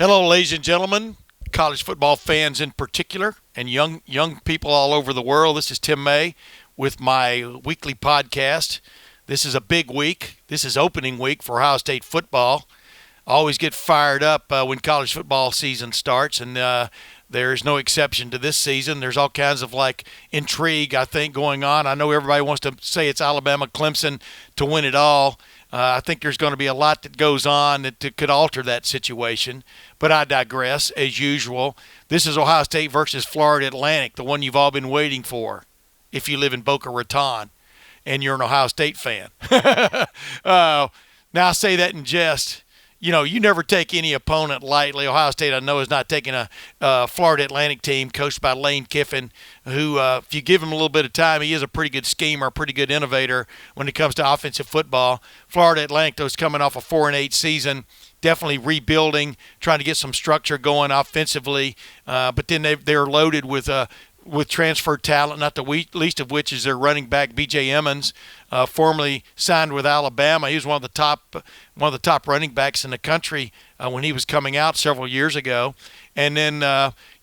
Hello, ladies and gentlemen, college football fans in particular, and young people all over the world. This is Tim May with my weekly podcast. This is a big week. This is opening week for Ohio State football. I always get fired up when college football season starts, and there's no exception to this season. There's all kinds of intrigue, I think, going on. I know everybody wants to say it's Alabama, Clemson to win it all. I think there's going to be a lot that goes on that could alter that situation. But I digress, as usual. This is Ohio State versus Florida Atlantic, the one you've all been waiting for if you live in Boca Raton and you're an Ohio State fan. Now, I say that in jest. You never take any opponent lightly. Ohio State, I know, is not taking a Florida Atlantic team coached by Lane Kiffin, who, if you give him a little bit of time, he is a pretty good schemer, a pretty good innovator when it comes to offensive football. Florida Atlantic, though, is coming off a 4-8 season, definitely rebuilding, trying to get some structure going offensively. But then they're loaded with transfer talent, not the least of which is their running back B.J. Emmons, formerly signed with Alabama. He was one of the top running backs in the country when he was coming out several years ago. And then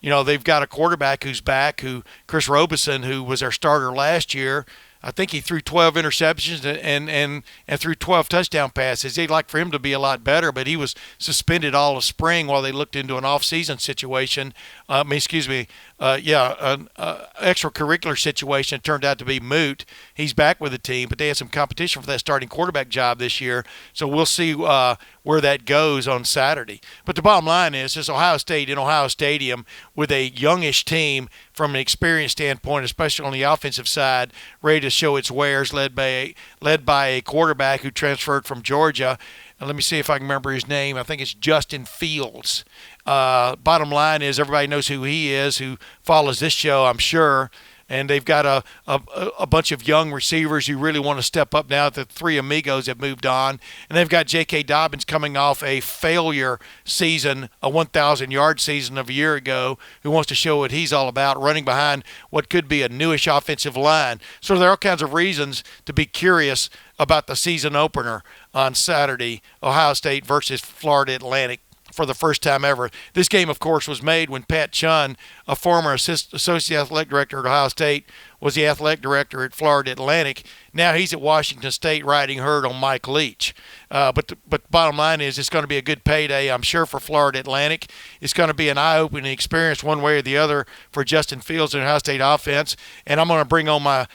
they've got a quarterback who's back, Chris Robeson, who was their starter last year. I think he threw 12 interceptions and threw 12 touchdown passes. They'd like for him to be a lot better, but he was suspended all of spring while they looked into an off-season situation. An extracurricular situation. It turned out to be moot. He's back with the team, but they had some competition for that starting quarterback job this year. So we'll see where that goes on Saturday. But the bottom line is, it's Ohio State in Ohio Stadium with a youngish team from an experience standpoint, especially on the offensive side, ready to show its wares, led by a quarterback who transferred from Georgia. And let me see if I can remember his name. I think it's Justin Fields. Bottom line is, everybody knows who he is, who follows this show, I'm sure. And they've got a bunch of young receivers who really want to step up now that the three amigos have moved on. And they've got J.K. Dobbins coming off a failure season, a 1,000-yard season of a year ago, who wants to show what he's all about, running behind what could be a newish offensive line. So there are all kinds of reasons to be curious about the season opener on Saturday, Ohio State versus Florida Atlantic, for the first time ever. This game, of course, was made when Pat Chun, a former associate athletic director at Ohio State, was the athletic director at Florida Atlantic. Now he's at Washington State riding herd on Mike Leach. But the bottom line is, it's going to be a good payday, I'm sure, for Florida Atlantic. It's going to be an eye-opening experience one way or the other for Justin Fields and Ohio State offense. And I'm going to bring on my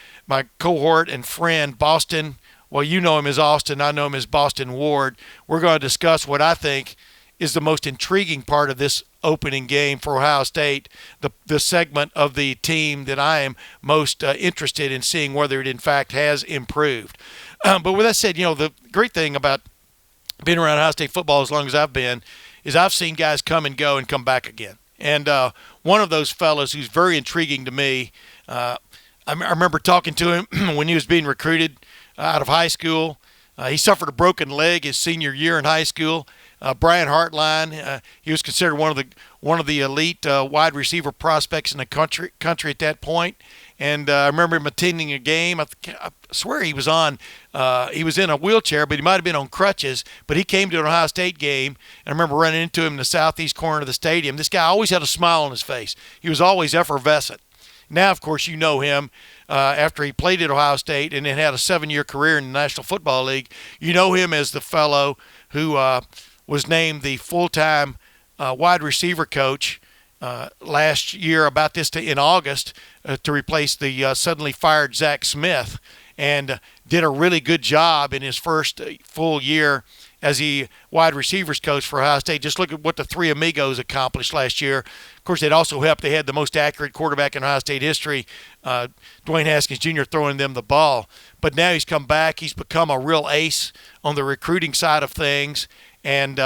cohort and friend, Boston. Well, you know him as Austin. I know him as Boston Ward. We're going to discuss what I think is the most intriguing part of this opening game for Ohio State, the segment of the team that I am most interested in seeing whether it in fact has improved. But with that said, the great thing about being around Ohio State football as long as I've been is I've seen guys come and go and come back again. And one of those fellas who's very intriguing to me, I remember talking to him when he was being recruited out of high school. He suffered a broken leg his senior year in high school. Brian Hartline, he was considered one of the elite wide receiver prospects in the country at that point. And I remember him attending a game. I swear he was in a wheelchair, but he might have been on crutches. But he came to an Ohio State game, and I remember running into him in the southeast corner of the stadium. This guy always had a smile on his face. He was always effervescent. Now, of course, you know him after he played at Ohio State and then had a 7-year career in the National Football League. You know him as the fellow who was named the full-time wide receiver coach last year in August to replace the suddenly fired Zach Smith, and did a really good job in his first full year as the wide receivers coach for Ohio State. Just look at what the three amigos accomplished last year. Of course, it also helped. They had the most accurate quarterback in Ohio State history, Dwayne Haskins Jr., throwing them the ball. But now he's come back. He's become a real ace on the recruiting side of things. And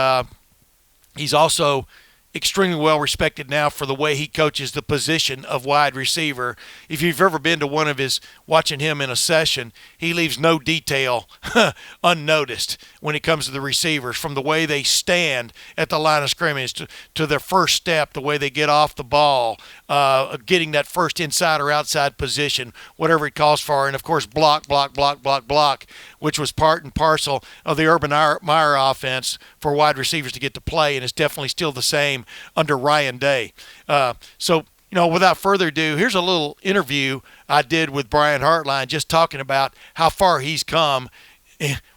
he's also extremely well respected now for the way he coaches the position of wide receiver. If you've ever been to watching him in a session, he leaves no detail unnoticed when it comes to the receivers, from the way they stand at the line of scrimmage to their first step, the way they get off the ball, getting that first inside or outside position, whatever it calls for, and of course block, which was part and parcel of the Urban Meyer offense for wide receivers to get to play, and it's definitely still the same under Ryan Day. So, without further ado, here's a little interview I did with Brian Hartline, just talking about how far he's come,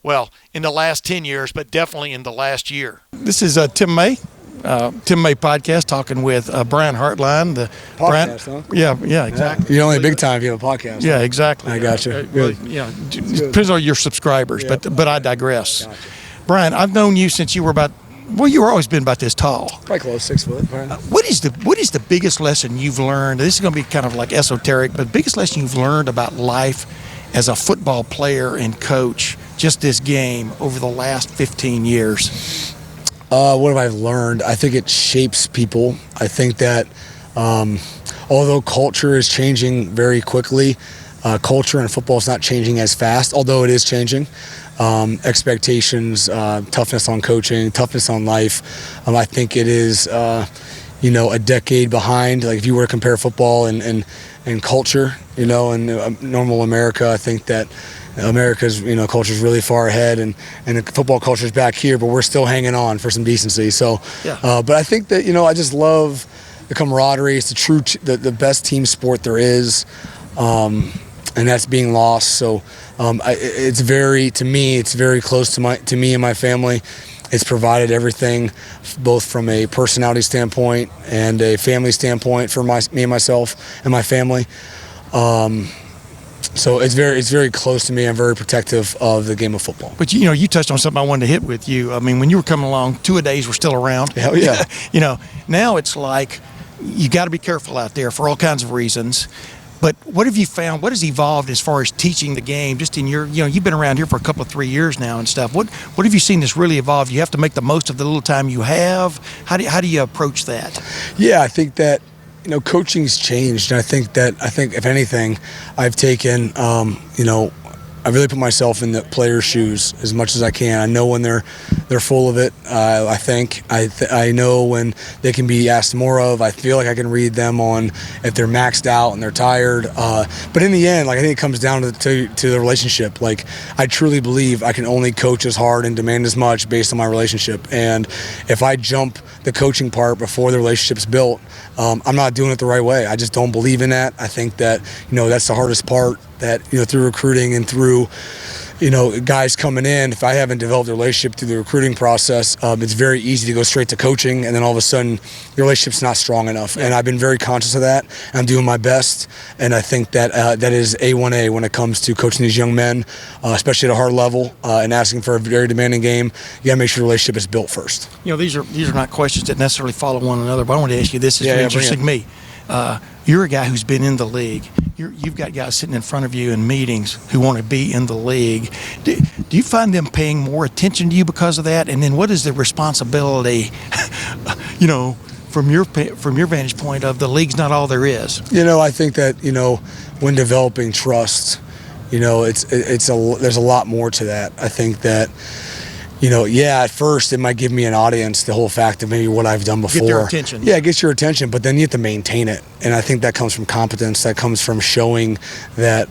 well, in the last 10 years, but definitely in the last year. This is Tim May. Tim May podcast, talking with Brian Hartline. The podcast, huh? Yeah, exactly. You're only big time if you have a podcast. Yeah, exactly. I got you. Good. Depends on your subscribers, yeah. but I digress. Gotcha. Brian, I've known you since you were you were always been about this tall. Probably close, 6 foot. What is the biggest lesson you've learned? This is going to be kind of like esoteric, but the biggest lesson you've learned about life as a football player and coach, just this game, over the last 15 years? What have I learned? I think it shapes people. I think that although culture is changing very quickly, culture in football is not changing as fast, although it is changing. Expectations, toughness on coaching, toughness on life. I think it is, a decade behind. Like if you were to compare football and culture, in normal America, I think that America's culture is really far ahead, and the football culture is back here, but we're still hanging on for some decency. So, yeah. But I think that I just love the camaraderie. It's the best team sport there is, and that's being lost. So, it's very close to me and my family. It's provided everything, both from a personality standpoint and a family standpoint for me and myself and my family. So it's very close to me. I'm very protective of the game of football. But you touched on something I wanted to hit with you. I mean, when you were coming along, two-a-days were still around. Hell yeah. Now it's like you got to be careful out there for all kinds of reasons. But what have you found? What has evolved as far as teaching the game? Just in your, you've been around here for a couple of 3 years now and stuff. What have you seen that's really evolved? You have to make the most of the little time you have. How do you approach that? Yeah, I think that coaching's changed, and I think if anything, I've taken I really put myself in the player's shoes as much as I can. I know when they're full of it. I know when they can be asked more of. I feel like I can read them on if they're maxed out and they're tired. But in the end, I think it comes down to the relationship. Like, I truly believe I can only coach as hard and demand as much based on my relationship. And if I jump the coaching part before the relationship's built, I'm not doing it the right way. I just don't believe in that. I think that that's the hardest part. That through recruiting and through guys coming in, if I haven't developed a relationship through the recruiting process, it's very easy to go straight to coaching, and then all of a sudden your relationship's not strong enough. And I've been very conscious of that. I'm doing my best, and I think that that is A1A when it comes to coaching these young men, especially at a hard level, and asking for a very demanding game. You got to make sure the relationship is built first. These are not questions that necessarily follow one another, but I want to ask you this. It's interesting to me. You're a guy who's been in the league. You've got guys sitting in front of you in meetings who want to be in the league. Do you find them paying more attention to you because of that? And then what is the responsibility, from your vantage point of the league's not all there is? I think that when developing trust, there's a lot more to that. I think that. At first it might give me an audience, the whole fact of maybe what I've done before. Get their attention. Yeah, it gets your attention, but then you have to maintain it. And I think that comes from competence. That comes from showing that,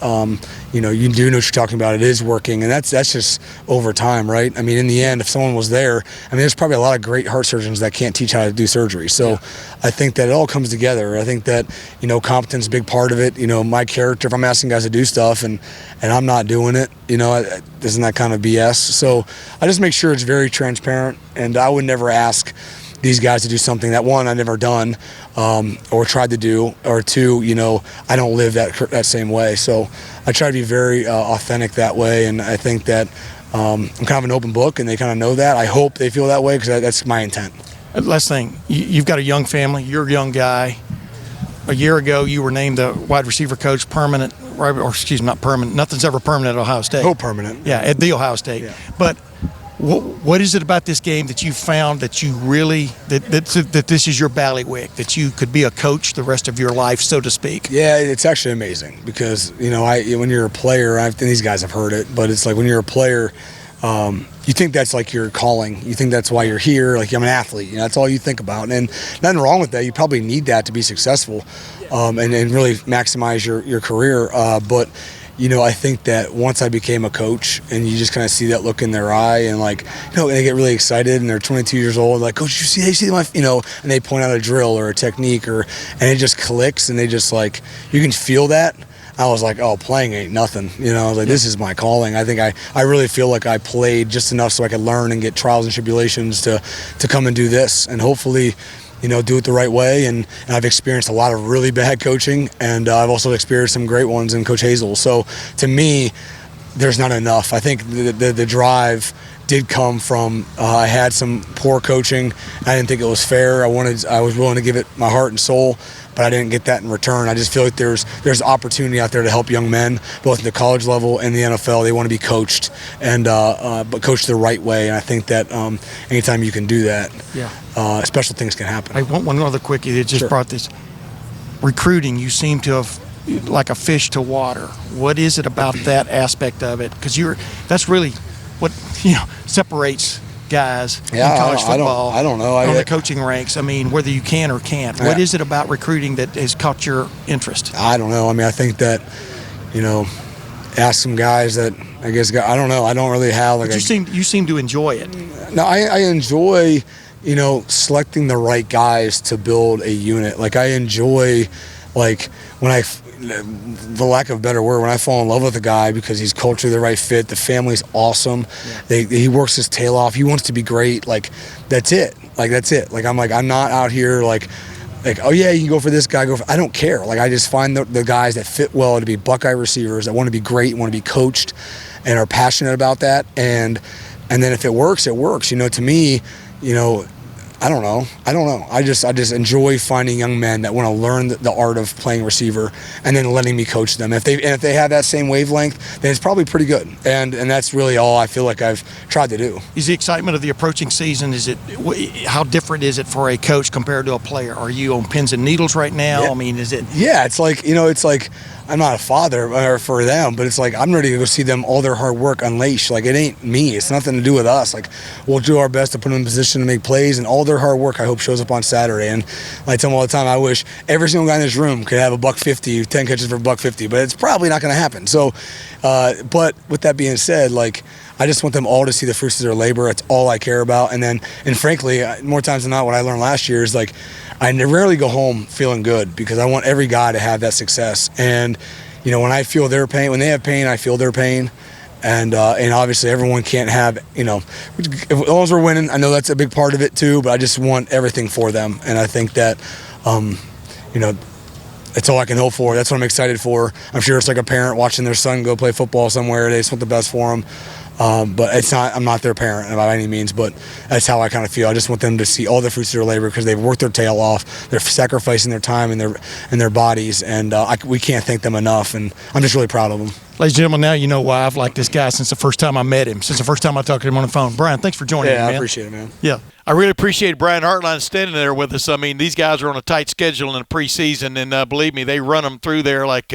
you do know what you're talking about. It is working. And that's just over time, right? I mean, in the end, if someone was there, there's probably a lot of great heart surgeons that can't teach how to do surgery. So I think that it all comes together. I think that, competence is a big part of it. My character, if I'm asking guys to do stuff and I'm not doing it, isn't that kind of BS? So I just make sure it's very transparent, and I would never ask these guys to do something that, one, I've never done or tried to do, or two, I don't live that same way. So I try to be very authentic that way, and I think that I'm kind of an open book, and they kind of know that. I hope they feel that way, because that's my intent. Last thing, you've got a young family. You're a young guy. A year ago, you were named the wide receiver coach, permanent, not permanent. Nothing's ever permanent at Ohio State. Oh, permanent. Yeah, at the Ohio State. Yeah. But What is it about this game that you found that you really that this is your bailiwick, that you could be a coach the rest of your life, so to speak? Yeah, it's actually amazing because when you're a player, and these guys have heard it, but it's like when you're a player, you think that's like your calling. You think that's why you're here. Like, I'm an athlete. That's all you think about. And nothing wrong with that. You probably need that to be successful, and really maximize your career. But I think that once I became a coach, and you just kind of see that look in their eye, and and they get really excited, and they're 22 years old, like, Coach, you see my, and they point out a drill or a technique, and it just clicks, and they just you can feel that. I was like, oh, playing ain't nothing. I was like, this is my calling. I think I really feel like I played just enough so I could learn and get trials and tribulations to come and do this, and hopefully do it the right way. And I've experienced a lot of really bad coaching, and I've also experienced some great ones in Coach Hazel. So to me, there's not enough. I think the drive did come from I had some poor coaching. I didn't think it was fair. I was willing to give it my heart and soul, but I didn't get that in return. I just feel like there's opportunity out there to help young men, both at the college level and the NFL. They want to be coached, and but coached the right way. And I think that anytime you can do that, special things can happen. I want one other quickie that just brought this. Recruiting, you seem to have like a fish to water. What is it about that aspect of it? Because that's really what separates guys in college football. I don't know. On the coaching ranks. I mean, whether you can or can't. What is it about recruiting that has caught your interest? I don't know. I mean, I think that, ask some guys that I guess I don't know. I don't really have But you seem to enjoy it. No, I enjoy selecting the right guys to build a unit. Like, I enjoy when the lack of a better word, when I fall in love with a guy because he's culturally the right fit, the family's awesome, he works his tail off, he wants to be great, that's it. I'm not out here oh yeah, you can go for this guy, I don't care. I just find the guys that fit well to be Buckeye receivers, that want to be great, want to be coached, and are passionate about that, and then if it works, it works. To me, I don't know. I just enjoy finding young men that want to learn the art of playing receiver, and then letting me coach them. If they have that same wavelength, then it's probably pretty good. And that's really all I feel like I've tried to do. Is the excitement of the approaching season, how different is it for a coach compared to a player? Are you on pins and needles right now? Yeah. I mean, is it? Yeah, it's I'm not a father for them, but it's I'm ready to go see them, all their hard work unleashed. It ain't me. It's nothing to do with us. We'll do our best to put them in position to make plays, and all their hard work, I hope, shows up on Saturday. And I tell them all the time, I wish every single guy in this room could have $150, 10 catches for $150, but it's probably not going to happen. So, but with that being said, I just want them all to see the fruits of their labor. It's all I care about. And frankly, more times than not, what I learned last year is I rarely go home feeling good, because I want every guy to have that success. And when I feel their pain, when they have pain, I feel their pain. And obviously everyone can't have, as long as we're winning, I know that's a big part of it too, but I just want everything for them. And I think that, that's all I can hope for. That's what I'm excited for. I'm sure it's like a parent watching their son go play football somewhere. They just want the best for them. But I'm not their parent by any means, but that's how I kind of feel. I just want them to see all the fruits of their labor, because they've worked their tail off. They're sacrificing their time and their bodies, and we can't thank them enough, and I'm just really proud of them. Ladies and gentlemen, now you know why I've liked this guy since the first time I met him, since the first time I talked to him on the phone. Brian, thanks for joining me, man. Yeah, I appreciate it, man. Yeah. I really appreciate Brian Hartline standing there with us. I mean, these guys are on a tight schedule in the preseason, and believe me, they run them through there like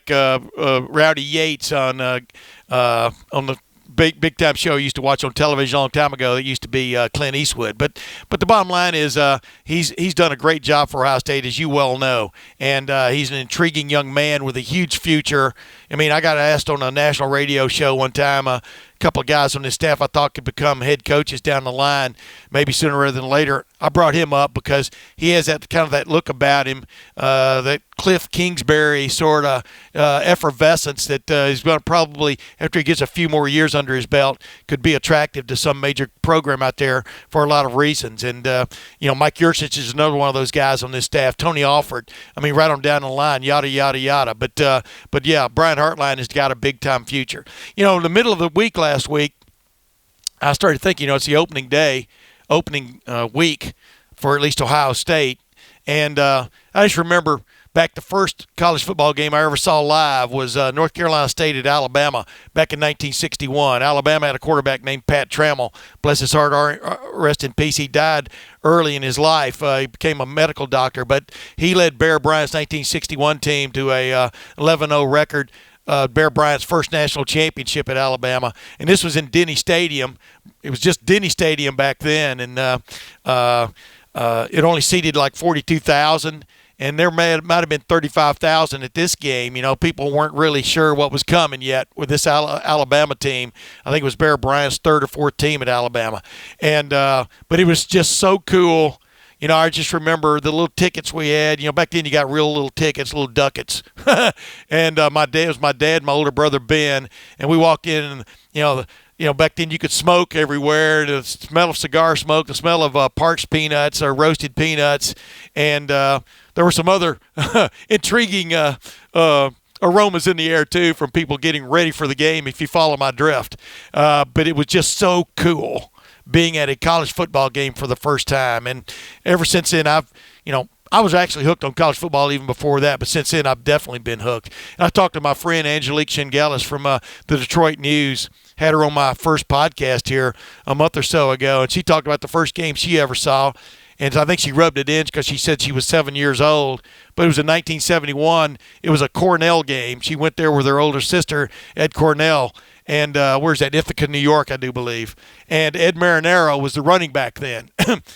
Rowdy Yates on the big time show I used to watch on television a long time ago. It used to be Clint Eastwood. But the bottom line is he's done a great job for Ohio State, as you well know, and he's an intriguing young man with a huge future. I mean, I got asked on a national radio show one time, a couple of guys on his staff I thought could become head coaches down the line, maybe sooner rather than later. I brought him up because he has that kind of that look about him, that Cliff Kingsbury sort of effervescence that he's going to probably, after he gets a few more years under his belt, could be attractive to some major program out there for a lot of reasons. And, Mike Yursich is another one of those guys on this staff. Tony Alford, I mean, right on down the line, yada, yada, yada. But yeah, Brian Hartline has got a big-time future. In the middle of the week last week, I started thinking, it's the opening week for at least Ohio State. And I just remember back, the first college football game I ever saw live was North Carolina State at Alabama back in 1961. Alabama had a quarterback named Pat Trammell. Bless his heart, rest in peace. He died early in his life. He became a medical doctor, but he led Bear Bryant's 1961 team to a 11-0 record. Bear Bryant's first national championship at Alabama, and this was in Denny Stadium. It was just Denny Stadium back then, and it only seated like 42,000, and there might have been 35,000 at this game. You know, people weren't really sure what was coming yet with this Alabama team. I think it was Bear Bryant's third or fourth team at Alabama, and but it was just so cool. You know, I just remember the little tickets we had. You know, back then you got real little tickets, little ducats. And it was my dad and my older brother Ben, and we walked in, and back then you could smoke everywhere. The smell of cigar smoke, the smell of parched peanuts or roasted peanuts, and there were some other intriguing aromas in the air too from people getting ready for the game. If you follow my drift, but it was just so cool being at a college football game for the first time. And ever since then, I was actually hooked on college football even before that, but since then I've definitely been hooked. And I talked to my friend Angelique Shingelis from the Detroit News, had her on my first podcast here a month or so ago, and she talked about the first game she ever saw. And I think she rubbed it in because she said she was 7 years old. But it was in 1971. It was a Cornell game. She went there with her older sister at Cornell. And where's that? Ithaca, New York, I do believe. And Ed Marinaro was the running back then.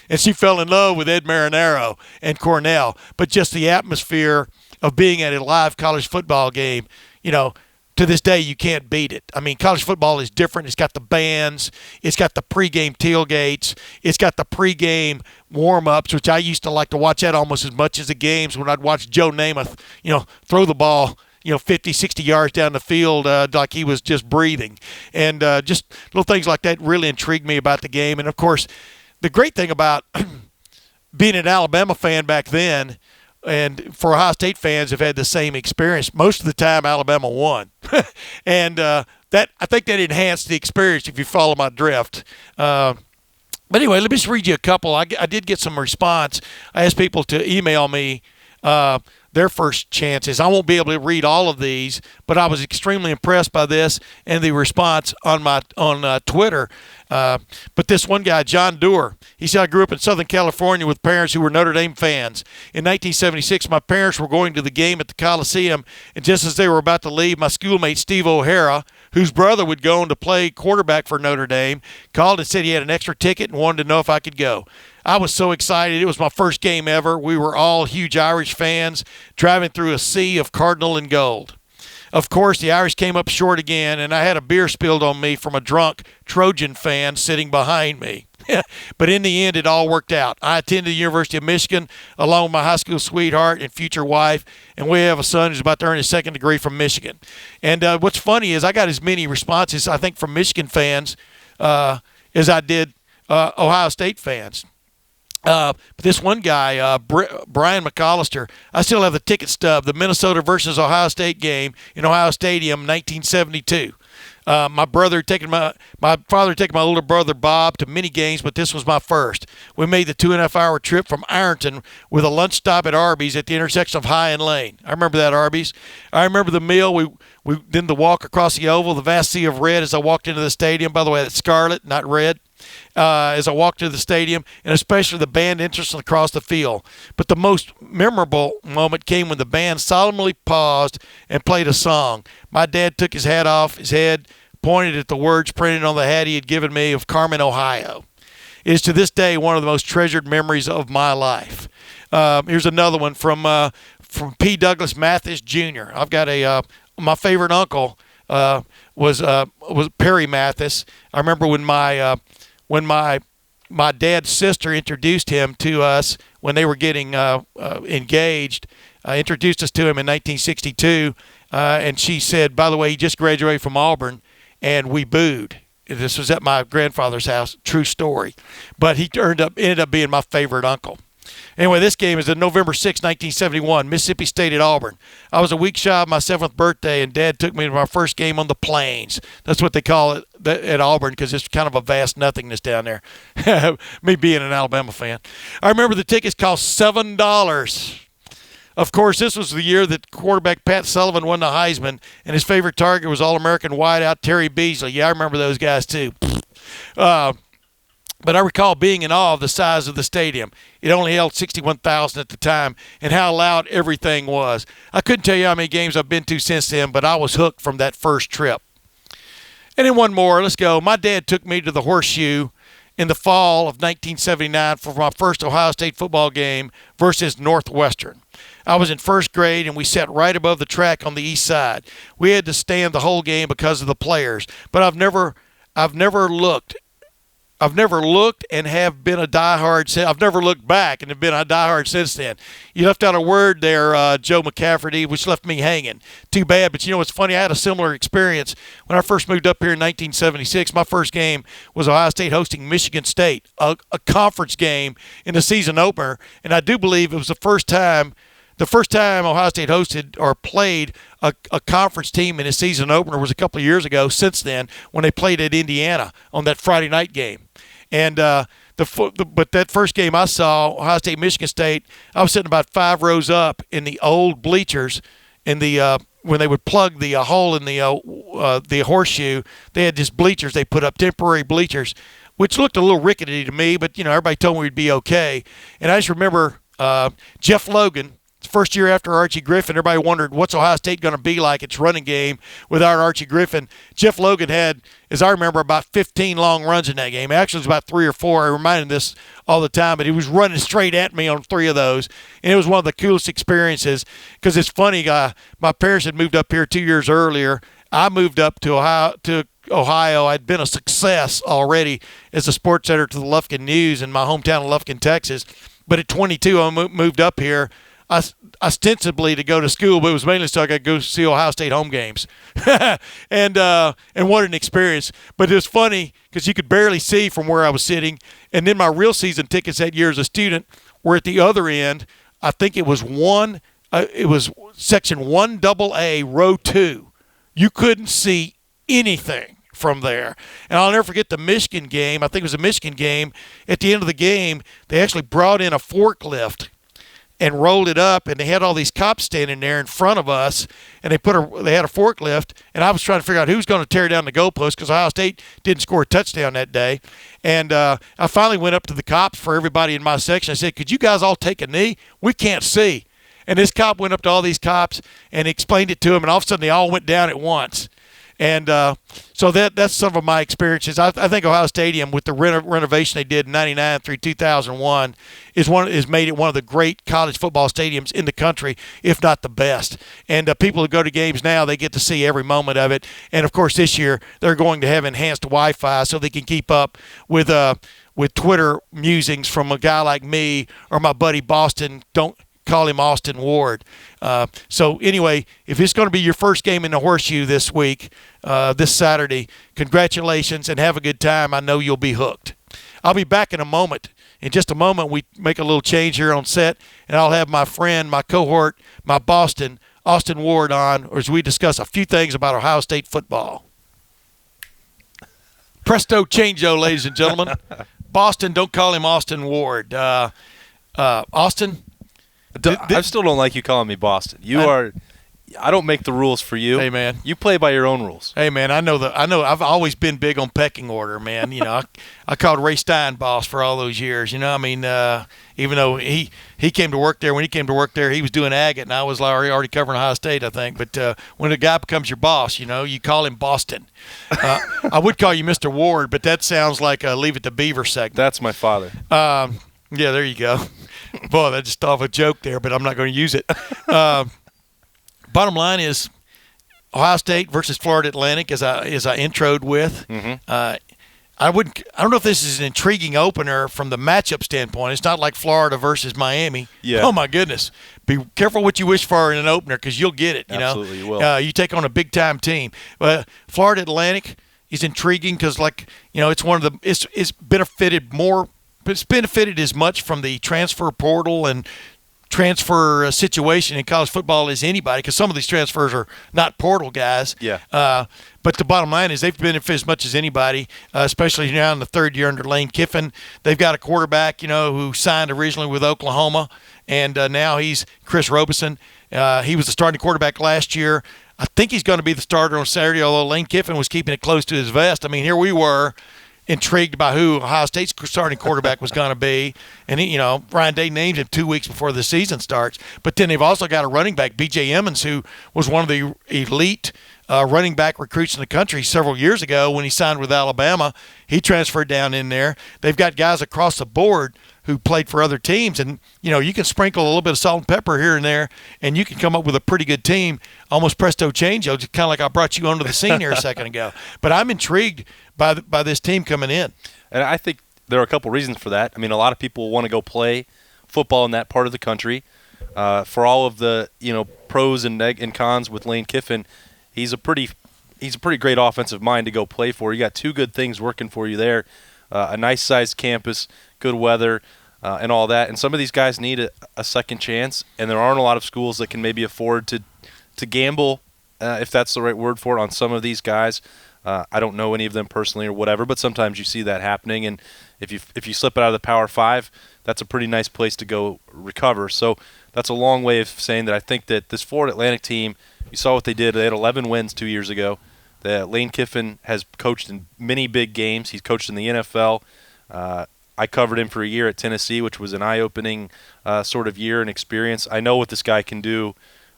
And she fell in love with Ed Marinaro and Cornell. But just the atmosphere of being at a live college football game, you know, to this day, you can't beat it. I mean, college football is different. It's got the bands. It's got the pregame tailgates. It's got the pregame warm-ups, which I used to like to watch that almost as much as the games when I'd watch Joe Namath, throw the ball, 50, 60 yards down the field like he was just breathing. And just little things like that really intrigued me about the game. And, of course, the great thing about being an Alabama fan back then, and for Ohio State fans have had the same experience, most of the time Alabama won. And that I think that enhanced the experience if you follow my drift. But anyway, let me just read you a couple. I did get some response. I asked people to email me their first chances. I won't be able to read all of these, but I was extremely impressed by this and the response on Twitter. But this one guy, John Doerr, he said, I grew up in Southern California with parents who were Notre Dame fans. In 1976, my parents were going to the game at the Coliseum, and just as they were about to leave, my schoolmate Steve O'Hara, whose brother would go on to play quarterback for Notre Dame, called and said he had an extra ticket and wanted to know if I could go. I was so excited. It was my first game ever. We were all huge Irish fans, driving through a sea of cardinal and gold. Of course, the Irish came up short again, and I had a beer spilled on me from a drunk Trojan fan sitting behind me. But in the end, it all worked out. I attended the University of Michigan along with my high school sweetheart and future wife, and we have a son who's about to earn his second degree from Michigan. And what's funny is I got as many responses, I think, from Michigan fans as I did Ohio State fans. But this one guy, Brian McAllister, I still have the ticket stub, the Minnesota versus Ohio State game in Ohio Stadium, 1972. My father had taken my older brother Bob to many games, but this was my first. We made the 2.5-hour trip from Ironton with a lunch stop at Arby's at the intersection of High and Lane. I remember that Arby's. I remember the meal. We then the walk across the oval, the vast sea of red as I walked into the stadium. By the way, that's scarlet, not red. As I walked to the stadium, and especially the band entrance across the field. But the most memorable moment came when the band solemnly paused and played a song. My dad took his hat off his head, pointed at the words printed on the hat he had given me of Carmen, Ohio. It is to this day one of the most treasured memories of my life. Here's another one from P. Douglas Mathis Jr. I've got my favorite uncle was Perry Mathis. I remember when my dad's sister introduced him to us when they were getting engaged, introduced us to him in 1962, and she said, by the way, he just graduated from Auburn, and we booed. This was at my grandfather's house, true story. But he ended up being my favorite uncle. Anyway, this game is on November 6, 1971, Mississippi State at Auburn. I was a week shy of my 7th birthday, and Dad took me to my first game on the Plains. That's what they call it at Auburn because it's kind of a vast nothingness down there, me being an Alabama fan. I remember the tickets cost $7. Of course, this was the year that quarterback Pat Sullivan won the Heisman, and his favorite target was All-American wideout Terry Beasley. Yeah, I remember those guys too. But I recall being in awe of the size of the stadium. It only held 61,000 at the time, and how loud everything was. I couldn't tell you how many games I've been to since then, but I was hooked from that first trip. And then one more. Let's go. My dad took me to the Horseshoe in the fall of 1979 for my first Ohio State football game versus Northwestern. I was in first grade, and we sat right above the track on the east side. We had to stand the whole game because of the players, but I've never looked and have been a diehard since. I've never looked back and have been a diehard since then. You left out a word there, Joe McCafferty, which left me hanging. Too bad, but you know what's funny? I had a similar experience when I first moved up here in 1976. My first game was Ohio State hosting Michigan State, a conference game in the season opener, and I do believe it was the first time Ohio State hosted or played a conference team in a season opener was a couple of years ago since then when they played at Indiana on that Friday night game. And but that first game I saw, Ohio State, Michigan State, I was sitting about 5 rows up in the old bleachers in the when they would plug the hole in the Horseshoe. They had just bleachers they put up, temporary bleachers, which looked a little rickety to me, but everybody told me we'd be okay. And I just remember Jeff Logan. First year after Archie Griffin, everybody wondered what's Ohio State going to be like its running game without Archie Griffin. Jeff Logan had, as I remember, about 15 long runs in that game. Actually, it was about 3 or 4. I remind him this all the time, but he was running straight at me on 3 of those. And it was one of the coolest experiences because it's funny. My parents had moved up here 2 years earlier. I moved up to Ohio. I'd been a success already as a sports editor to the Lufkin News in my hometown of Lufkin, Texas. But at 22, I moved up here. Ostensibly to go to school, but it was mainly so I could go see Ohio State home games. and what an experience. But it was funny because you could barely see from where I was sitting. And then my real season tickets that year as a student were at the other end. I think it was section 1AA, row 2. You couldn't see anything from there. And I'll never forget the Michigan game. I think it was a Michigan game. At the end of the game, they actually brought in a forklift and rolled it up, and they had all these cops standing there in front of us, and they had a forklift, and I was trying to figure out who's going to tear down the goalpost because Ohio State didn't score a touchdown that day. And I finally went up to the cops for everybody in my section. I said, could you guys all take a knee? We can't see. And this cop went up to all these cops and explained it to them, and all of a sudden they all went down at once. And so that's some of my experiences. I think Ohio Stadium, with the renovation they did in '99 through 2001, is made it one of the great college football stadiums in the country, if not the best. And people who go to games now, they get to see every moment of it. And of course, this year they're going to have enhanced Wi-Fi so they can keep up with Twitter musings from a guy like me or my buddy Boston. Don't call him Austin Ward. So anyway, if it's going to be your first game in the Horseshoe this week, this Saturday, congratulations and have a good time. I know you'll be hooked. I'll be back in a moment. In just a moment, we make a little change here on set, and I'll have my friend, my cohort, my Boston, Austin Ward on as we discuss a few things about Ohio State football. Presto changeo, ladies and gentlemen. Boston, don't call him Austin Ward. Austin? I still don't like you calling me Boston. I don't make the rules for you. Hey, man. You play by your own rules. Hey, man, I know. I've always been big on pecking order, man. I called Ray Stein boss for all those years. Even though he came to work there, when he came to work there, he was doing agate, and I was already covering Ohio State, I think. But when a guy becomes your boss, you call him Boston. I would call you Mr. Ward, but that sounds like a Leave It to Beaver segment. That's my father. Yeah, there you go. Boy, that just off a joke there, but I'm not going to use it. Bottom line is Ohio State versus Florida Atlantic, as I introed with. Mm-hmm. I don't know if this is an intriguing opener from the matchup standpoint. It's not like Florida versus Miami. Yeah. Oh my goodness! Be careful what you wish for in an opener because you'll get it. Absolutely, you will. You take on a big time team. Florida Atlantic is intriguing because, it's one of the it's benefited more. It's benefited as much from the transfer portal and transfer situation in college football as anybody, because some of these transfers are not portal guys. Yeah. But the bottom line is they've benefited as much as anybody, especially now in the third year under Lane Kiffin. They've got a quarterback, who signed originally with Oklahoma, and now he's Chris Robeson. He was the starting quarterback last year. I think he's going to be the starter on Saturday, although Lane Kiffin was keeping it close to his vest. I mean, here we were intrigued by who Ohio State's starting quarterback was going to be. And, Ryan Day named him 2 weeks before the season starts. But then they've also got a running back, B.J. Emmons, who was one of the elite running back recruits in the country several years ago when he signed with Alabama. He transferred down in there. They've got guys across the board who played for other teams, and you can sprinkle a little bit of salt and pepper here and there, and you can come up with a pretty good team, almost presto changeo, just kind of like I brought you onto the scene here a second ago. But I'm intrigued by this team coming in, and I think there are a couple reasons for that. I mean, a lot of people want to go play football in that part of the country. For all of the pros and cons with Lane Kiffin, he's a pretty great offensive mind to go play for. You got two good things working for you there: a nice sized campus, good weather, and all that. And some of these guys need a second chance, and there aren't a lot of schools that can maybe afford to gamble, if that's the right word for it, on some of these guys. I don't know any of them personally or whatever, but sometimes you see that happening. And if you slip it out of the Power 5, that's a pretty nice place to go recover. So that's a long way of saying that I think that this Florida Atlantic team, you saw what they did. They had 11 wins 2 years ago. Lane Kiffin has coached in many big games. He's coached in the NFL. I covered him for a year at Tennessee, which was an eye-opening sort of year and experience. I know what this guy can do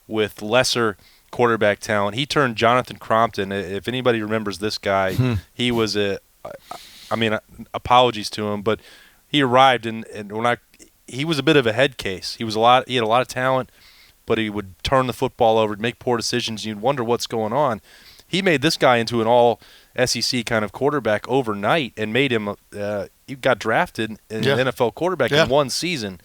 with lesser quarterback talent. He turned Jonathan Crompton. If anybody remembers this guy, he was apologies to him, but he arrived and he was a bit of a head case. He had a lot of talent, but he would turn the football over, make poor decisions, and you'd wonder what's going on. He made this guy into an all-SEC kind of quarterback overnight and made him he got drafted in an NFL quarterback in one season.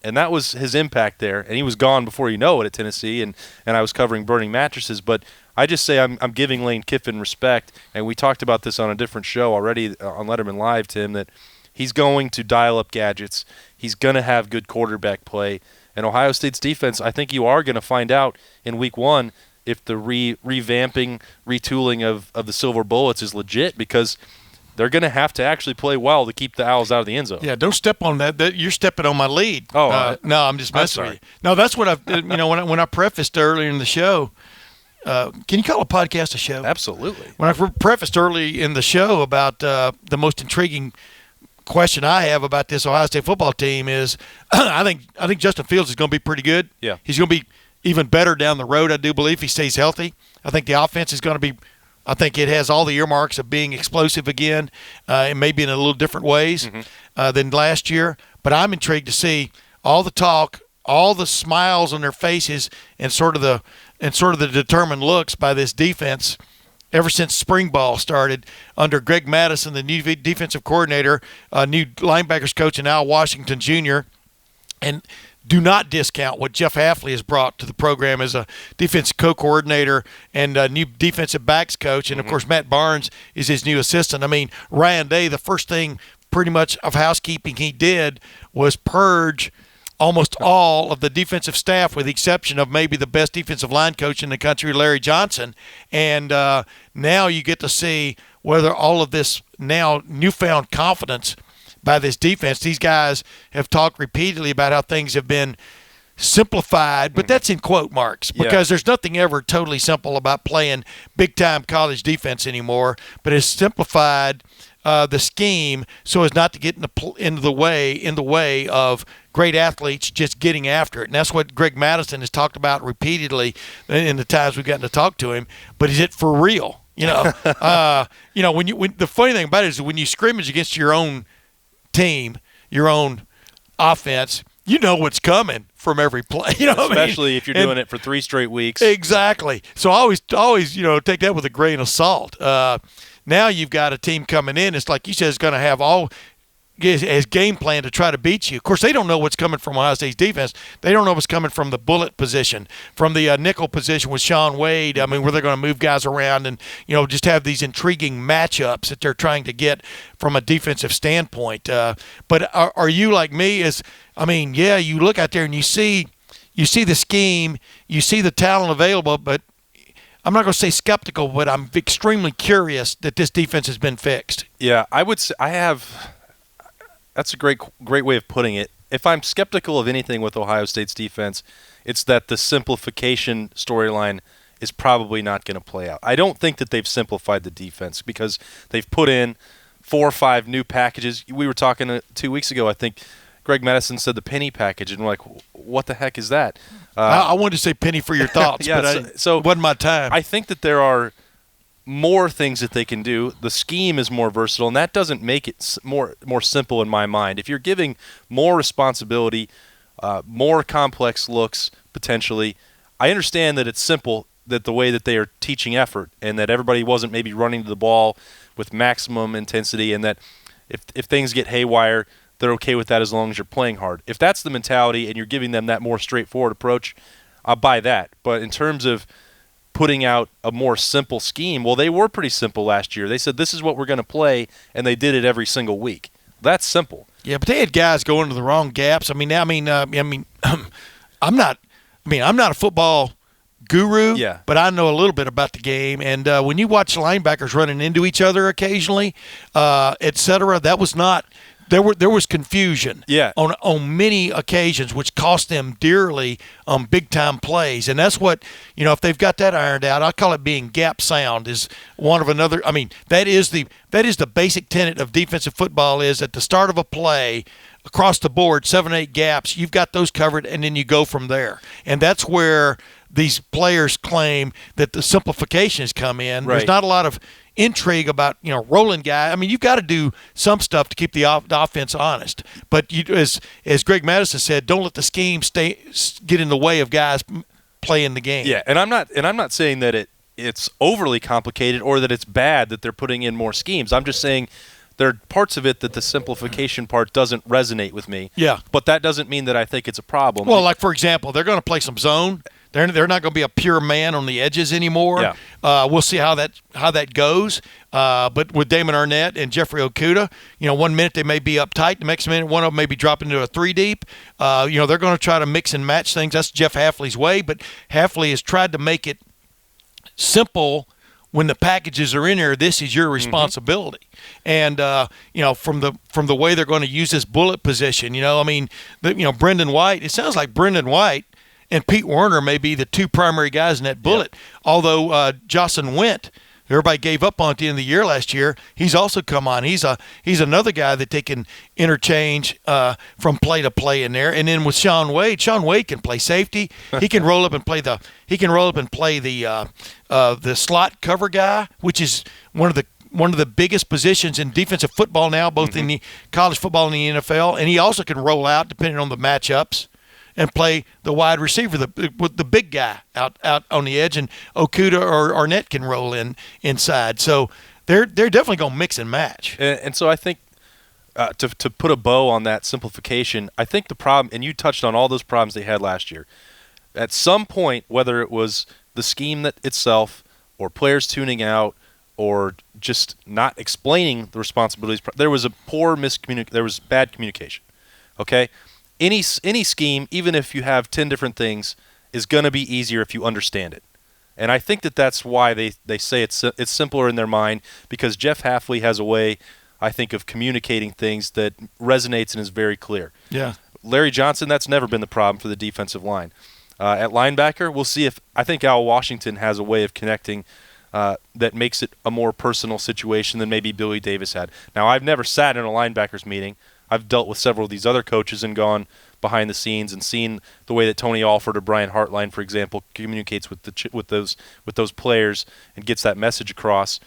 And that was his impact there. And he was gone before you know it at Tennessee, and I was covering burning mattresses. But I just say I'm giving Lane Kiffin respect, and we talked about this on a different show already on Lettermen Live, Tim, that he's going to dial up gadgets. He's going to have good quarterback play. And Ohio State's defense, I think you are going to find out in week 1 if the revamping, retooling of the Silver Bullets is legit, because they're going to have to actually play well to keep the Owls out of the end zone. Yeah, don't step on that. You're stepping on my lead. Oh, no, I'm just messing with you. No, that's what I've. When I prefaced earlier in the show, can you call a podcast a show? Absolutely. When I prefaced early in the show about the most intriguing question I have about this Ohio State football team is, I think Justin Fields is going to be pretty good. Yeah, he's going to be even better down the road. I do believe if he stays healthy. I think the offense is going to be. I think it has all the earmarks of being explosive again, and maybe in a little different ways than last year. But I'm intrigued to see all the talk, all the smiles on their faces, and sort of the determined looks by this defense ever since spring ball started under Greg Madison, the new defensive coordinator, new linebackers coach, and Al Washington Jr. And do not discount what Jeff Hafley has brought to the program as a defensive co-coordinator and a new defensive backs coach. And, of course, Matt Barnes is his new assistant. I mean, Ryan Day, the first thing pretty much of housekeeping he did was purge almost all of the defensive staff with the exception of maybe the best defensive line coach in the country, Larry Johnson. And now you get to see whether all of this now newfound confidence by this defense. These guys have talked repeatedly about how things have been simplified, but that's in quote marks because there's nothing ever totally simple about playing big-time college defense anymore, but it's simplified the scheme so as not to get in the way of great athletes just getting after it. And that's what Greg Madison has talked about repeatedly in the times we've gotten to talk to him. But is it for real? When the funny thing about it is when you scrimmage against your own team, your own offense, you know what's coming from every play. Especially if you're doing it for 3 straight weeks. Exactly. So I always take that with a grain of salt. Now you've got a team coming in. It's like you said, it's going to have all as game plan to try to beat you. Of course, they don't know what's coming from Ohio State's defense. They don't know what's coming from the bullet position, from the nickel position with Sean Wade. I mean, where they're going to move guys around and, just have these intriguing matchups that they're trying to get from a defensive standpoint. But are you like me? You look out there and you see the scheme, you see the talent available, but I'm not going to say skeptical, but I'm extremely curious that this defense has been fixed. Yeah, I would say that's a great way of putting it. If I'm skeptical of anything with Ohio State's defense, it's that the simplification storyline is probably not going to play out. I don't think that they've simplified the defense because they've put in 4 or 5 new packages. We were talking 2 weeks ago, I think Greg Madison said the penny package, and we're like, what the heck is that? I wanted to say penny for your thoughts, yeah, but so it wasn't my time. I think that there are more things that they can do. The scheme is more versatile, and that doesn't make it more simple in my mind. If you're giving more responsibility, more complex looks potentially, I understand that it's simple, that the way that they are teaching effort, and that everybody wasn't maybe running to the ball with maximum intensity, and that if things get haywire, they're okay with that as long as you're playing hard. If that's the mentality and you're giving them that more straightforward approach, I'll buy that. But in terms of putting out a more simple scheme, well, they were pretty simple last year. They said this is what we're going to play, and they did it every single week. That's simple. Yeah, but they had guys going to the wrong gaps. I'm not a football guru, but I know a little bit about the game. And when you watch linebackers running into each other occasionally, et cetera, that was not. There was confusion on many occasions, which cost them dearly on big-time plays. And that's what, if they've got that ironed out, I call it being gap sound is one of another. I mean, that is the basic tenet of defensive football is at the start of a play, across the board, 7, 8 gaps, you've got those covered, and then you go from there. And that's where these players claim that the simplification has come in. Right. There's not a lot of intrigue about rolling guy. I mean, you've got to do some stuff to keep the offense honest. But as Greg Madison said, don't let the scheme get in the way of guys playing the game. Yeah, and I'm not saying that it's overly complicated or that it's bad that they're putting in more schemes. I'm just saying there are parts of it that the simplification part doesn't resonate with me. Yeah. But that doesn't mean that I think it's a problem. Well, like for example, they're going to play some zone. They're not going to be a pure man on the edges anymore. Yeah. We'll see how that goes. But with Damon Arnett and Jeffrey Okudah, 1 minute they may be up tight, the next minute one of them may be dropping into a 3 deep. They're going to try to mix and match things. That's Jeff Hafley's way. But Hafley has tried to make it simple. When the packages are in there, this is your responsibility. And from the way they're going to use this bullet position, Brendan White. It sounds like Brendan White and Pete Werner may be the 2 primary guys in that bullet. Yep. Although Jocelyn Went, who everybody gave up on at the end of the year last year, he's also come on. He's another guy that they can interchange from play to play in there. And then with Sean Wade can play safety. He can roll up and play the slot cover guy, which is one of the biggest positions in defensive football now, both in the college football and the NFL. And he also can roll out depending on the matchups and play the wide receiver, the big guy out on the edge, and Okudah or Arnett can roll inside. So they're definitely going to mix and match. And so I think to put a bow on that simplification, I think the problem, and you touched on all those problems they had last year. At some point, whether it was the scheme itself or players tuning out or just not explaining the responsibilities, there was there was bad communication. Okay? Any scheme, even if you have 10 different things, is going to be easier if you understand it. And I think that's why they say it's simpler in their mind, because Jeff Hafley has a way, I think, of communicating things that resonates and is very clear. Yeah. Larry Johnson, that's never been the problem for the defensive line. At linebacker, we'll see if – I think Al Washington has a way of connecting that makes it a more personal situation than maybe Billy Davis had. Now, I've never sat in a linebackers meeting. I've dealt with several of these other coaches and gone behind the scenes and seen the way that Tony Alford or Brian Hartline, for example, communicates with those players and gets that message across.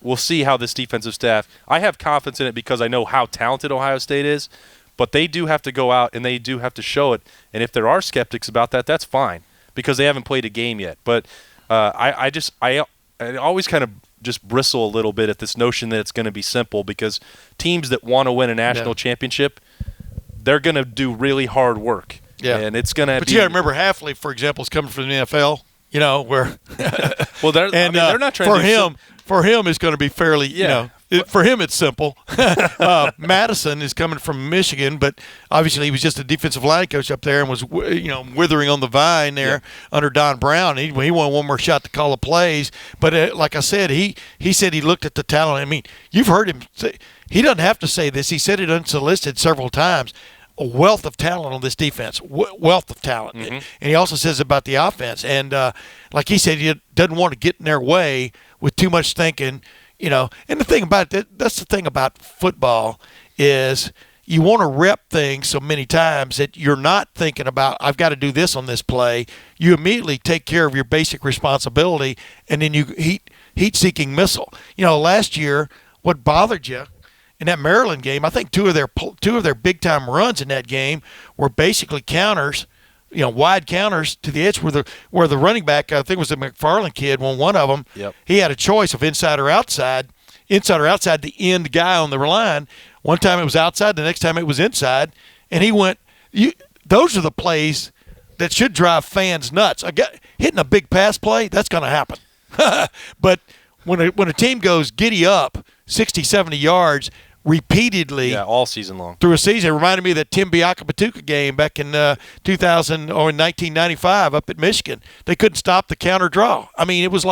We'll see how this defensive staff – I have confidence in it because I know how talented Ohio State is, but they do have to go out and they do have to show it. And if there are skeptics about that, that's fine because they haven't played a game yet. But I always kind of just bristle a little bit at this notion that it's going to be simple, because teams that want to win a national championship, they're going to do really hard work. Yeah. And it's going to But you got to remember, Halfley, for example, is coming from the NFL, where well, they're not trying to for him, it's going to be fairly, for him, it's simple. Madison is coming from Michigan, but obviously he was just a defensive line coach up there and was, withering on the vine there under Don Brown. He wanted one more shot to call the plays. But like I said, he said he looked at the talent. I mean, you've heard him say, he doesn't have to say this. He said it unsolicited several times. A wealth of talent on this defense, wealth of talent. Mm-hmm. And he also says about the offense. And like he said, he doesn't want to get in their way with too much thinking. And the thing about it, that's the thing about football, is you want to rep things so many times that you're not thinking about, I've got to do this on this play. You immediately take care of your basic responsibility, and then you heat-seeking missile. Last year, what bothered you in that Maryland game, I think two of their big-time runs in that game were basically counters, wide counters to the edge where the running back, I think it was the McFarland kid, one of them, he had a choice of inside or outside the end guy on the line. One time it was outside, the next time it was inside, and he went, those are the plays that should drive fans nuts. Hitting a big pass play, that's going to happen. But when a team goes giddy up 60, 70 yards repeatedly, all season long through a season, it reminded me of that Tim Biakabatuka game back in 2000 or in 1995 up at Michigan. They couldn't stop the counter draw. I mean, it was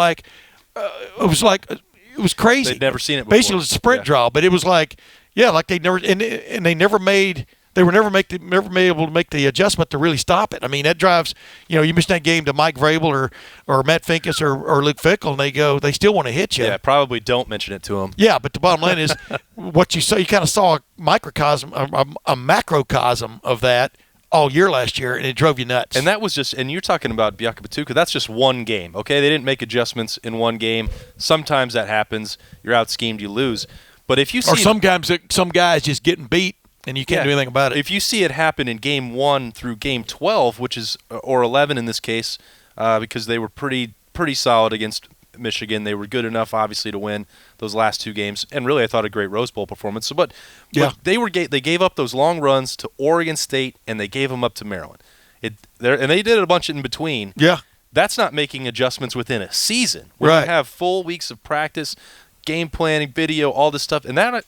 crazy. They'd never seen it before. Basically, it was a sprint draw, but it was like they never and they never made. They were never able to make the adjustment to really stop it. I mean, that drives, you miss that game to Mike Vrabel or Matt Finkes or Luke Fickell, and they still want to hit you. Yeah, probably don't mention it to them. Yeah, but the bottom line is what you saw. You kind of saw a microcosm, a macrocosm of that all year last year, and it drove you nuts. And that was just, and you're talking about Biakabatuka, that's just one game, okay? They didn't make adjustments in one game. Sometimes that happens. You're out-schemed, you lose. But if you see, or sometimes some guys just getting beat, and you can't do anything about it. If you see it happen in Game 1 through Game 12, or 11 in this case, because they were pretty solid against Michigan. They were good enough, obviously, to win those last two games. And really, I thought a great Rose Bowl performance. But they gave up those long runs to Oregon State, and they gave them up to Maryland. And they did a bunch in between. Yeah. That's not making adjustments within a season. When you have full weeks of practice, game planning, video, all this stuff. And that,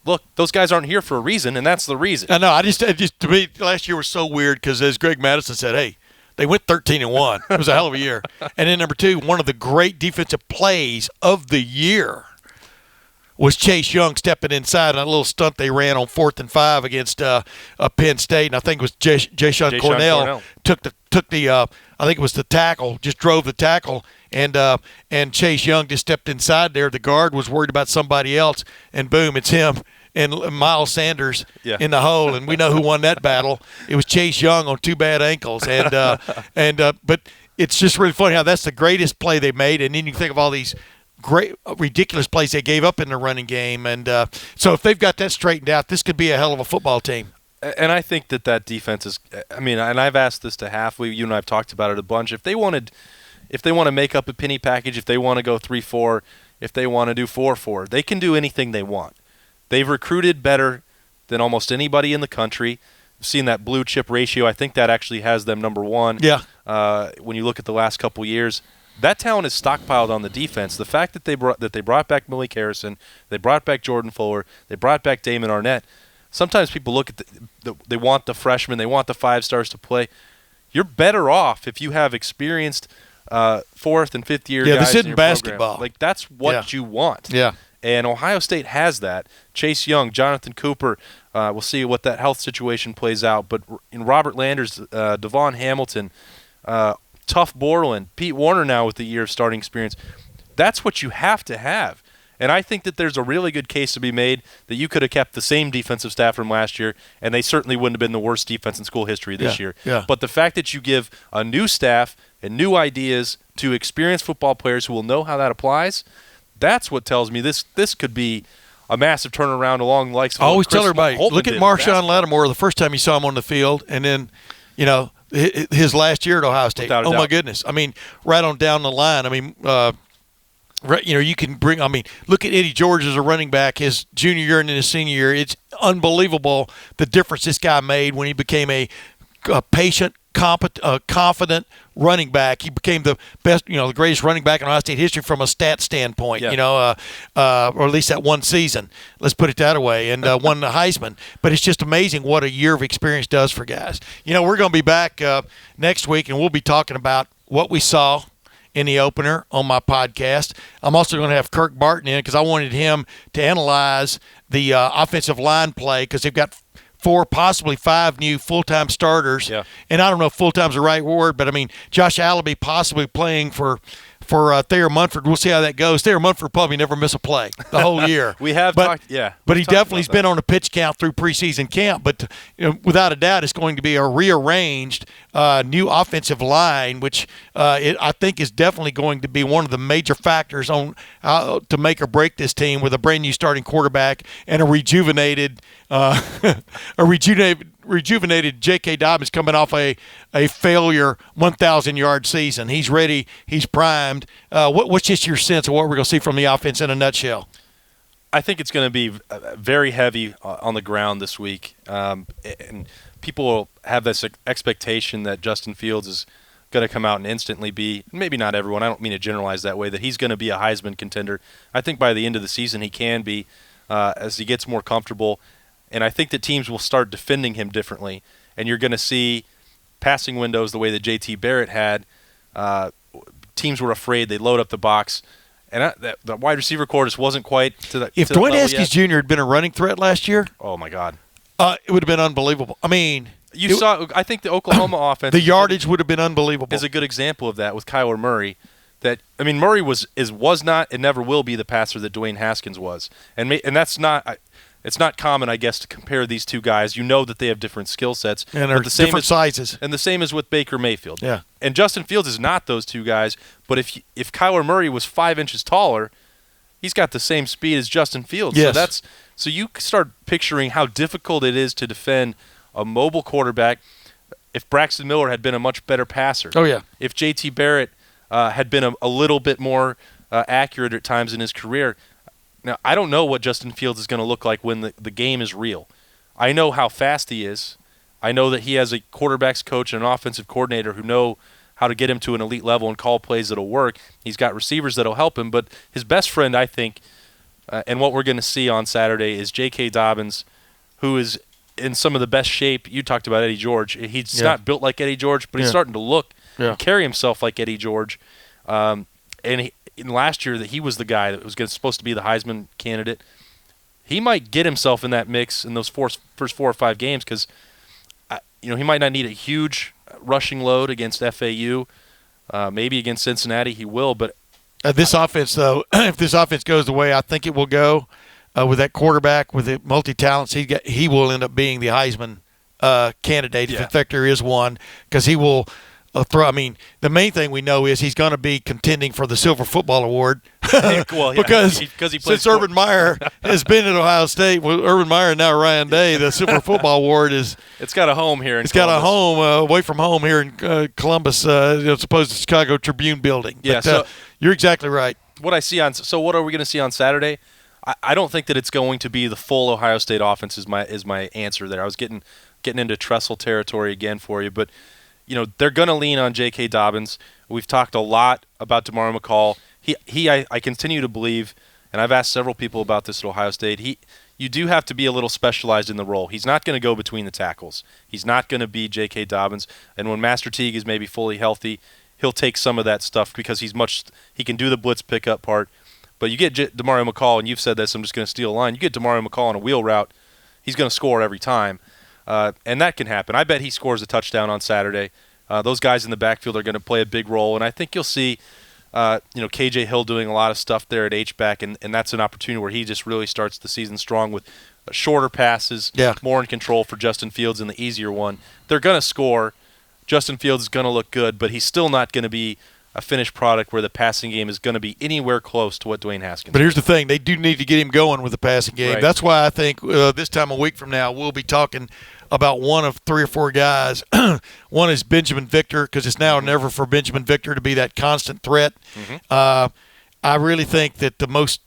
look, those guys aren't here for a reason, and that's the reason. I know. To me, last year was so weird because, as Greg Madison said, hey, they went 13-1. It was a hell of a year. And then number two, one of the great defensive plays of the year was Chase Young stepping inside on a little stunt they ran on 4th and 5 against Penn State, and I think it was Jayshon Cornell took the I think it was the tackle, just drove the tackle, and Chase Young just stepped inside there. The guard was worried about somebody else, and boom, it's him and Miles Sanders in the hole, and we know who won that battle. It was Chase Young on two bad ankles, but it's just really funny how that's the greatest play they made, and then you think of all these great, ridiculous plays they gave up in the running game, and so if they've got that straightened out, this could be a hell of a football team. And I think that defense is. I mean, and I've asked this to Half. You and I have talked about it a bunch. If they want to make up a penny package, if they want to go 3-4, if they want to do 4-4, they can do anything they want. They've recruited better than almost anybody in the country. I've seen that blue chip ratio. I think that actually has them number one. Yeah. When you look at the last couple years, that talent is stockpiled on the defense. The fact that they brought back Malik Harrison, they brought back Jordan Fuller, they brought back Damon Arnett. Sometimes people look at they want the freshmen, they want the 5 stars to play. You're better off if you have experienced 4th and 5th year guys this isn't in your basketball. program. Like, that's what you want. Yeah. And Ohio State has that. Chase Young, Jonathan Cooper, we'll see what that health situation plays out. But in Robert Landers, Devon Hamilton, Tuff Borland, Pete Warner now with the year of starting experience, that's what you have to have. And I think that there's a really good case to be made that you could have kept the same defensive staff from last year, and they certainly wouldn't have been the worst defense in school history this year. Yeah. But the fact that you give a new staff and new ideas to experienced football players who will know how that applies, that's what tells me this could be a massive turnaround along the likes of I always Chris tell everybody, Holtman look at did Marshawn Lattimore the first time you saw him on the field, and then, his last year at Ohio State. Without a oh, doubt. my goodness. I mean, right on down the line. I mean, You can bring. I mean, look at Eddie George as a running back, his junior year and then his senior year. It's unbelievable the difference this guy made when he became a patient, confident running back. He became the best, the greatest running back in Ohio State history from a stat standpoint. Yeah. Or at least that one season. Let's put it that way, and won the Heisman. But it's just amazing what a year of experience does for guys. We're going to be back next week, and we'll be talking about what we saw in the opener on my podcast. I'm also going to have Kirk Barton in because I wanted him to analyze the offensive line play because they've got 4, possibly 5 new full-time starters. Yeah. And I don't know if full-time is the right word, but, Josh Allaby possibly playing for Thayer Munford. We'll see how that goes. Thayer Munford probably never miss a play the whole year. But he definitely has been on a pitch count through preseason camp. But without a doubt, it's going to be a rearranged new offensive line, which I think is definitely going to be one of the major factors on to make or break this team with a brand new starting quarterback and a rejuvenated J.K. Dobbins coming off a failure 1,000-yard season. He's ready. He's primed. What's just your sense of what we're going to see from the offense in a nutshell? I think it's going to be very heavy on the ground this week. And people will have this expectation that Justin Fields is going to come out and instantly be, maybe not everyone, I don't mean to generalize that way, that he's going to be a Heisman contender. I think by the end of the season he can be as he gets more comfortable. And I think that teams will start defending him differently. And you're going to see passing windows the way that J.T. Barrett had. Teams were afraid. They load up the box. And the wide receiver core just wasn't quite to the If Dwayne Haskins Jr. had been a running threat last year, oh, my God, it would have been unbelievable. I think the Oklahoma offense, the yardage would have been unbelievable. Is a good example of that with Kyler Murray. Murray was not and never will be the passer that Dwayne Haskins was. And that's not – it's not common, I guess, to compare these two guys. You know that they have different skill sets. And they're different sizes. And the same as with Baker Mayfield. Yeah. And Justin Fields is not those two guys, but if Kyler Murray was 5 inches taller, he's got the same speed as Justin Fields. Yes. So you start picturing how difficult it is to defend a mobile quarterback. If Braxton Miller had been a much better passer. Oh, yeah. If J.T. Barrett had been a little bit more accurate at times in his career. Now, I don't know what Justin Fields is going to look like when the game is real. I know how fast he is. I know that he has a quarterback's coach and an offensive coordinator who know how to get him to an elite level and call plays that'll work. He's got receivers that'll help him. But his best friend, I think, and what we're going to see on Saturday is J.K. Dobbins, who is in some of the best shape. You talked about Eddie George. He's not built like Eddie George, but he's starting to look and carry himself like Eddie George. In last year that he was the guy that was supposed to be the Heisman candidate. He might get himself in that mix in those first 4 or 5 games because he might not need a huge rushing load against FAU. Maybe against Cincinnati he will, but this offense, though, if this offense goes the way I think it will go, with that quarterback, with the multi-talents, he will end up being the Heisman candidate, if in fact there is one, because he will throw. The main thing we know is he's going to be contending for the Silver Football Award because since Urban Meyer has been at Ohio State, Urban Meyer and now Ryan Day, the Silver Football Award it's got a home here. It's got a home away from home here in Columbus, as opposed to Chicago Tribune building. Yeah, but, you're exactly right. What are we going to see on Saturday? I don't think that it's going to be the full Ohio State offense. Is my answer there. I was getting into Tressel territory again for you, but. They're going to lean on J.K. Dobbins. We've talked a lot about DeMario McCall. I continue to believe, and I've asked several people about this at Ohio State, you do have to be a little specialized in the role. He's not going to go between the tackles. He's not going to be J.K. Dobbins. And when Master Teague is maybe fully healthy, he'll take some of that stuff because he can do the blitz pickup part. But you get DeMario McCall, and you've said this, I'm just going to steal a line. You get DeMario McCall on a wheel route, he's going to score every time. And that can happen. I bet he scores a touchdown on Saturday. Those guys in the backfield are going to play a big role, and I think you'll see, KJ Hill doing a lot of stuff there at H-back, and that's an opportunity where he just really starts the season strong with shorter passes, more in control for Justin Fields in the easier one. They're going to score. Justin Fields is going to look good, but he's still not going to be a finished product where the passing game is going to be anywhere close to what Dwayne Haskins. But here's the thing. They do need to get him going with the passing game. Right. That's why I think this time a week from now we'll be talking about one of 3 or 4 guys. One is Benjamin Victor, because it's now or never for Benjamin Victor to be that constant threat. I really think that the most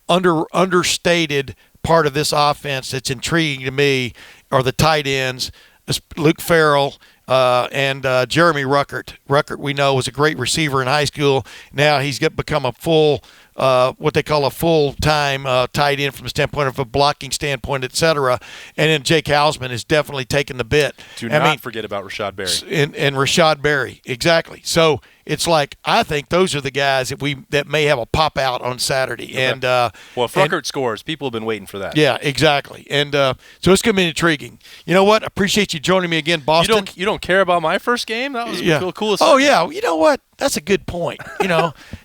understated part of this offense that's intriguing to me are the tight ends, Luke Farrell and Jeremy Ruckert. Ruckert, we know, was a great receiver in high school. Now he's become a full what they call a full-time tight end from the standpoint of a blocking standpoint, et cetera. And then Jake Hausman has definitely taken the bit. Do not forget about Rashad Berry. And Rashad Berry, exactly. So it's like, I think those are the guys that may have a pop out on Saturday. Okay. And well, if Ruckert scores, people have been waiting for that. Yeah, exactly. And so it's going to be intriguing. You know what? I appreciate you joining me again, Boston. You don't care about my first game? That was the coolest. Oh yeah. You know what? That's a good point.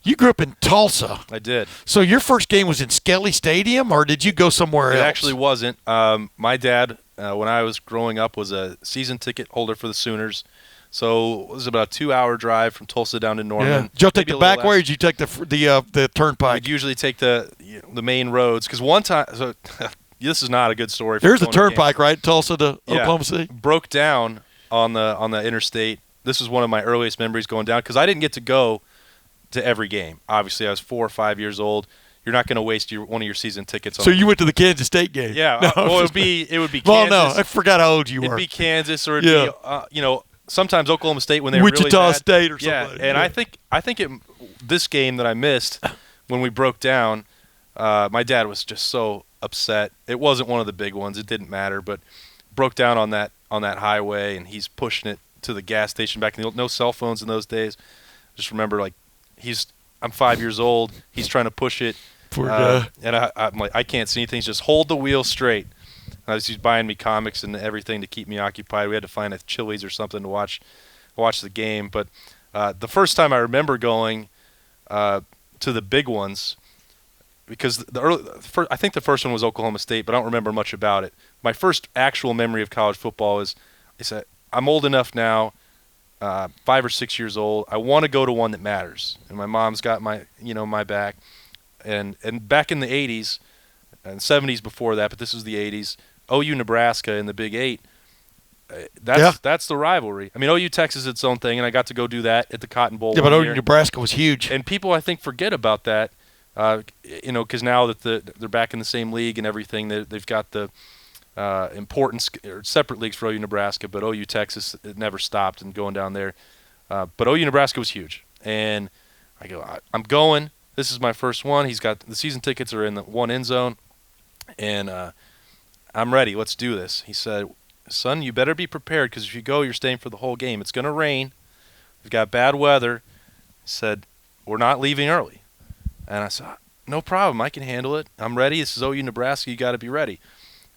You grew up in Tulsa. I did. So your first game was in Skelly Stadium, or did you go somewhere else? It actually wasn't. My dad, when I was growing up, was a season ticket holder for the Sooners. So it was about a 2-hour drive from Tulsa down to Norman. Yeah. Did you take the back way, or did you take the turnpike? I'd usually take the main roads, because one time. So this is not a good story. There's the turnpike, right? Tulsa to Oklahoma City. Broke down on the interstate. This is one of my earliest memories going down, because I didn't get to go to every game. Obviously, I was 4 or 5 years old. You're not going to waste one of your season tickets on. So you went to the Kansas State game? Yeah. No, it would be Kansas. Well, no, I forgot how old you were. It'd be Kansas, or it'd be sometimes Oklahoma State when they were Wichita really bad. State or something. Yeah, and I think this game that I missed when we broke down, my dad was just so upset. It wasn't one of the big ones. It didn't matter, but broke down on that highway, and he's pushing it to the gas station back. No cell phones in those days. Just remember, like, I'm 5 years old. He's trying to push it. Poor guy. And I'm like, I can't see anything. He's just hold the wheel straight. He's buying me comics and everything to keep me occupied. We had to find a Chili's or something to watch the game. But the first time I remember going to the big ones, because I think the first one was Oklahoma State, but I don't remember much about it. My first actual memory of college football is that I'm old enough now, 5 or 6 years old. I want to go to one that matters, and my mom's got my back. And back in the 80s and 70s before that, but this was the 80s. OU Nebraska in the Big 8. That's the rivalry. I mean, OU Texas is its own thing, and I got to go do that at the Cotton Bowl. Yeah, but OU Nebraska was huge. And people, I think, forget about that. Because now that they're back in the same league and everything, they've got the importance or separate leagues for OU Nebraska, but OU Texas, it never stopped and going down there. But OU Nebraska was huge, and I go, I'm going. This is my first one. He's got the season tickets are in the one end zone, and I'm ready. Let's do this. He said, son, you better be prepared, because if you go, you're staying for the whole game. It's going to rain. We've got bad weather. He said, we're not leaving early. And I said, no problem. I can handle it. I'm ready. This is OU Nebraska. You got to be ready.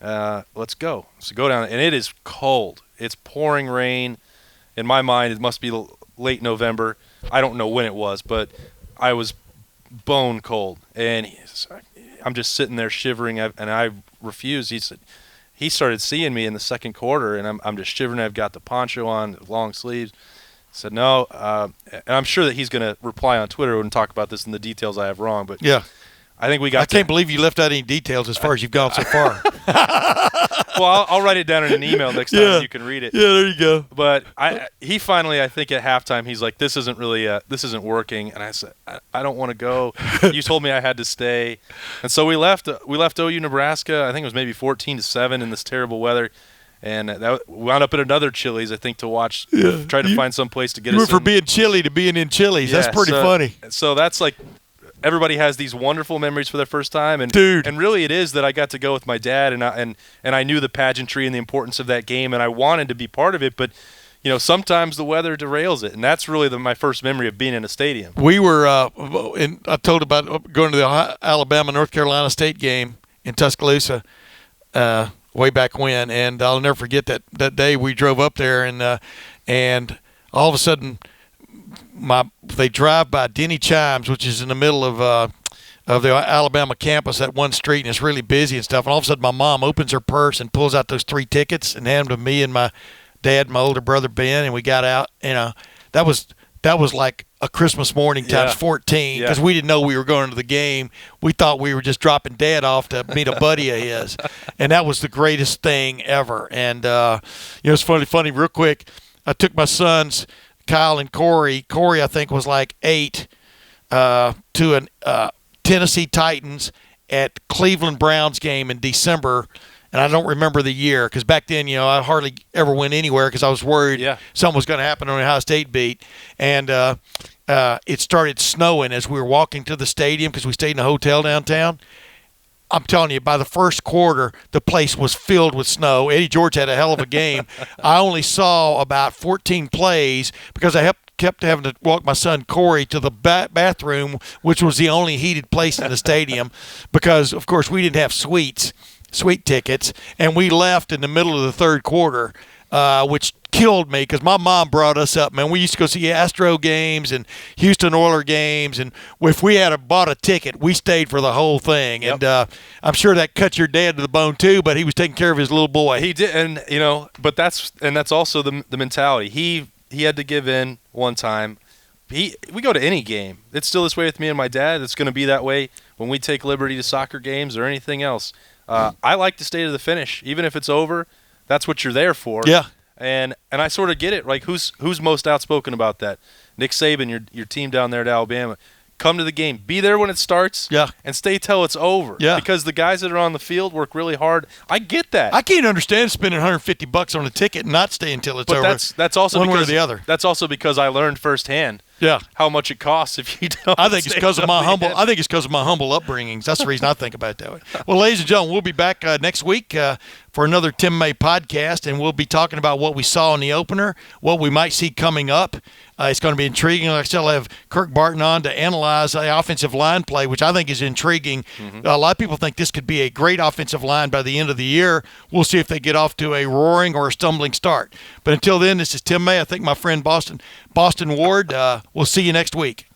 Let's go. So go down, and it is cold. It's pouring rain. In my mind, it must be late November. I don't know when it was, but I was bone cold. And I'm just sitting there shivering, and I refused. He started seeing me in the second quarter, and I'm just shivering. I've got the poncho on, long sleeves. I said no, and I'm sure that he's going to reply on Twitter and talk about this in the details I have wrong. But yeah, I think we got. I can't believe you left out any details as far as you've gone so far. Well, I'll write it down in an email next time and you can read it. Yeah, there you go. But he finally, I think at halftime, he's like, this isn't working. And I said, I don't want to go. You told me I had to stay. And so we left OU Nebraska. I think it was maybe 14-7 in this terrible weather. And that wound up at another Chili's, I think, to watch, try to find some place to get us in. You went from being chilly to being in Chili's. Yeah, that's pretty funny. So that's like, everybody has these wonderful memories for their first time, and dude, and really it is that I got to go with my dad, and I knew the pageantry and the importance of that game, and I wanted to be part of it, but sometimes the weather derails it, and that's really my first memory of being in a stadium. We were, I told about going to the Alabama-North Carolina State game in Tuscaloosa way back when, and I'll never forget that day we drove up there, and all of a sudden they drive by Denny Chimes, which is in the middle of the Alabama campus, that one street, and it's really busy and stuff. And all of a sudden, my mom opens her purse and pulls out those 3 tickets and handed them to me and my dad, and my older brother Ben, and we got out. That was like a Christmas morning times 14, because we didn't know we were going to the game. We thought we were just dropping Dad off to meet a buddy of his, and that was the greatest thing ever. And it's funny, real quick. I took my sons, Kyle and Corey. Corey, I think, was like 8. to an Tennessee Titans at Cleveland Browns game in December. And I don't remember the year because back then, I hardly ever went anywhere because I was worried something was going to happen on the Ohio State beat. And it started snowing as we were walking to the stadium because we stayed in a hotel downtown. I'm telling you, by the first quarter, the place was filled with snow. Eddie George had a hell of a game. I only saw about 14 plays because I kept having to walk my son Corey to the bathroom, which was the only heated place in the stadium because, of course, we didn't have suite tickets, and we left in the middle of the third quarter, which killed me because my mom brought us up. Man, we used to go see Astro games and Houston Oilers games, and if we had bought a ticket, we stayed for the whole thing. Yep. And I'm sure that cut your dad to the bone too, but he was taking care of his little boy. He did, and but that's also the mentality. He had to give in one time. We go to any game. It's still this way with me and my dad. It's going to be that way when we take Liberty to soccer games or anything else. I like to stay to the finish, even if it's over. That's what you're there for. Yeah. And I sort of get it. Like who's most outspoken about that? Nick Saban, your team down there at Alabama. Come to the game. Be there when it starts. Yeah. And stay till it's over. Yeah. Because the guys that are on the field work really hard. I get that. I can't understand spending $150 on a ticket and not staying until it's over. But that's also one way or because the other. That's also because I learned firsthand. Yeah. How much it costs if you don't. I think it's because of my humble. I think it's because of my humble upbringings. That's the reason I think about it that way. Well, ladies and gentlemen, we'll be back next week for another Tim May podcast, and we'll be talking about what we saw in the opener, what we might see coming up. It's going to be intriguing. Like I said, I'll have Kirk Barton on to analyze the offensive line play, which I think is intriguing. Mm-hmm. A lot of people think this could be a great offensive line by the end of the year. We'll see if they get off to a roaring or a stumbling start. But until then, this is Tim May. I think my friend Boston Ward. We'll see you next week.